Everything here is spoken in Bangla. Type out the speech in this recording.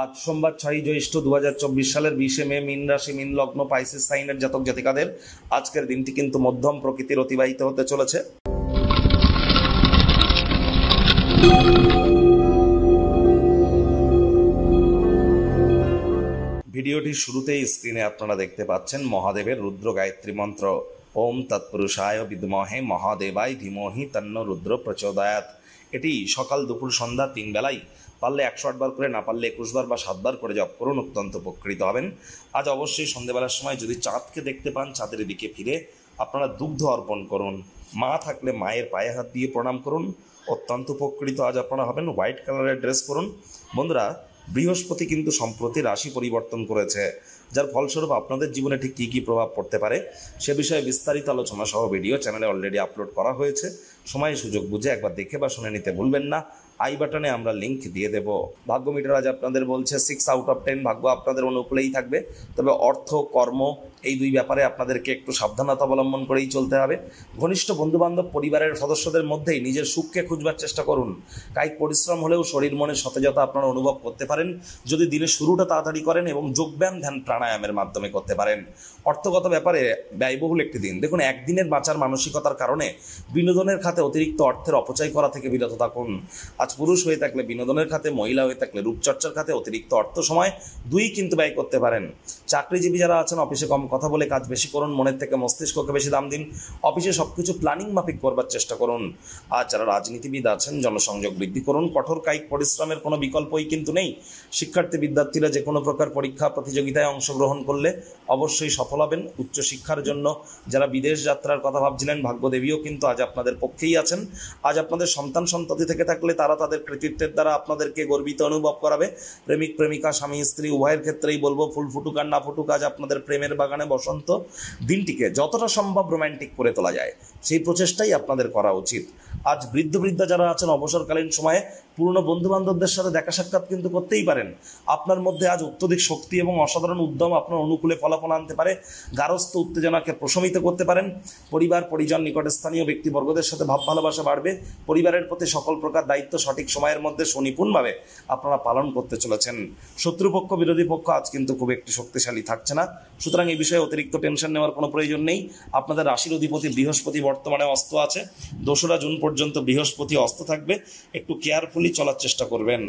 আজ সোমবার 6 জ্যৈষ্ঠ 2024 সালের 20 মে মীন রাশি মীন লগ্ন পাইসিস সাইনের জাতক জাতিকাদের আজকের দিনটি কিন্তু মধ্যম প্রকৃতির অতিবাহিত হতে চলেছে। ভিডিওটির শুরুতেই স্ক্রিনে আপনারা দেখতে পাচ্ছেন মহাদেবের রুদ্র গায়ত্রী মন্ত্র। ওম তৎপুরুষায় বিদ্মহে মহাদেবায় ধীমহি তন্ন রুদ্র প্রচোদয়াৎ। এটি সকাল দুপুর সন্ধ্যা 3 বেলায় পারলে 108 বার করে, না পারলে 21 বার বা 7 বার করে জপ করুন, অত্যন্ত উপকৃত হবেন। আজ অবশ্যই সন্ধ্যেবেলার সময় যদি চাঁদকে দেখতে পান, চাঁদের দিকে ফিরে আপনারা দুগ্ধ অর্পণ করুন। মা থাকলে মায়ের পায়ে হাত দিয়ে প্রণাম করুন, অত্যন্ত উপকৃত আজ আপনারা হবেন। হোয়াইট কালারের ড্রেস পরুন। বন্ধুরা, বৃহস্পতি কিন্তু সম্প্রতি রাশি পরিবর্তন করেছে, যার ফলস্বরূপ আপনাদের জীবনে ঠিক কী কী প্রভাব পড়তে পারে সে বিষয়ে বিস্তারিত আলোচনা সহ ভিডিও চ্যানেলে অলরেডি আপলোড করা হয়েছে। সময় সুযোগ বুঝে একবার দেখে বা শুনে নিতে ভুলবেন না। আই বাটনে আমরা লিঙ্ক দিয়ে দেব। ভাগ্য মিটার আজ আপনাদের বলছে 6 আউট অফ 10 ভাগ্য আপনাদের অনুকূলেই থাকবে, তবে অর্থ কর্ম এই দুই ব্যাপারে আপনাদেরকে একটু সাবধানতা অবলম্বন করেই চলতে হবে। ঘনিষ্ঠ বন্ধুবান্ধব পরিবারের সদস্যদের মধ্যেই নিজের সুখকে খুঁজবার চেষ্টা করুন। কায়িক পরিশ্রম হলেও শরীর মনে সতেজতা আপনারা অনুভব করতে পারেন যদি দিনের শুরুটা তাড়াতাড়ি করেন এবং যোগব্যায়াম ধ্যান প্রাণায়ামের মাধ্যমে করতে পারেন। অর্থগত ব্যাপারে ব্যয়বহুল একটি দিন। দেখুন, একদিনের বাঁচার মানসিকতার কারণে বিনোদনের খাতে অতিরিক্ত অর্থের অপচয় করা থেকে বিরত থাকুন। আজ পুরুষ হয়ে থাকলে বিনোদনের খাতে, মহিলা হয়ে থাকলে রূপচর্চার খাতে অতিরিক্ত অর্থ সময় দুই কিন্তু ব্যয় করতে পারেন। চাকরিজীবী যারা আছেন অফিসে কম কথা বলে কাজ বেশি করুন, মনের থেকে মস্তিষ্ককে বেশি দাম দিন, অফিসে সবকিছু প্ল্যানিং মাফিক করবার চেষ্টা করুন। আর যারা রাজনীতিবিদ আছেন জনসংযোগ বৃদ্ধি করুন। কঠোর কায়িক পরিশ্রমের কোনো বিকল্পই কিন্তু নেই। শিক্ষার্থী বিদ্যার্থীরা যে কোনো প্রকার পরীক্ষা প্রতিযোগিতায় অংশগ্রহণ করলে অবশ্যই সফল হবেন। উচ্চশিক্ষার জন্য যারা বিদেশ যাত্রার কথা ভাবছিলেন, ভাগ্যদেবীও কিন্তু আজ আপনাদের পক্ষেই আছেন। আজ আপনাদের সন্তান সন্ততি থেকে থাকলে তারা তাদের কৃতিত্বের দ্বারা আপনাদেরকে গর্বিত অনুভব করাবে। প্রেমিক প্রেমিকা, স্বামী স্ত্রী উভয়ের ক্ষেত্রেই বলবো, ফুল ফুটুক আর না ফুটুক, আজ আপনাদের প্রেমের বাগানে বসন্ত। দিনটিকে যতটা সম্ভব রোম্যান্টিক করে তোলা যায় সেই প্রচেষ্টাই আপনাদের করা উচিত। আজ বৃদ্ধ বৃদ্ধা যারা আছেন অবসরকালীন সময়ে পুরনো বন্ধু বান্ধবদের সাথে দেখা সাক্ষাৎ কিন্তু করতেই পারেন। আপনার মধ্যে আজ অত্যধিক শক্তি এবং অসাধারণ উদ্যম আপনার অনুকূলে ফলাফল আনতে পারে। গারস্থ উত্তেজনাকে প্রশমিত করতে পারেন। পরিবার পরিজন নিকট স্থানীয় ব্যক্তিবর্গদের সাথে ভাব ভালোবাসা বাড়বে। পরিবারের প্রতি সকল প্রকার দায়িত্ব সঠিক সময়ের মধ্যে সুনিপুণভাবে আপনারা পালন করতে চলেছেন। শত্রুপক্ষ বিরোধী পক্ষ আজ কিন্তু খুব একটি শক্তিশালী থাকছে না, সুতরাং এই বিষয়ে অতিরিক্ত টেনশন নেওয়ার কোনো প্রয়োজন নেই। আপনাদের রাশির অধিপতি বৃহস্পতি বর্তমানে অস্ত আছে। 2রা জুন পর্যন্ত বৃহস্পতি অস্ত থাকবে। একটু কেয়ারফুলি চলার চেষ্টা করবেন।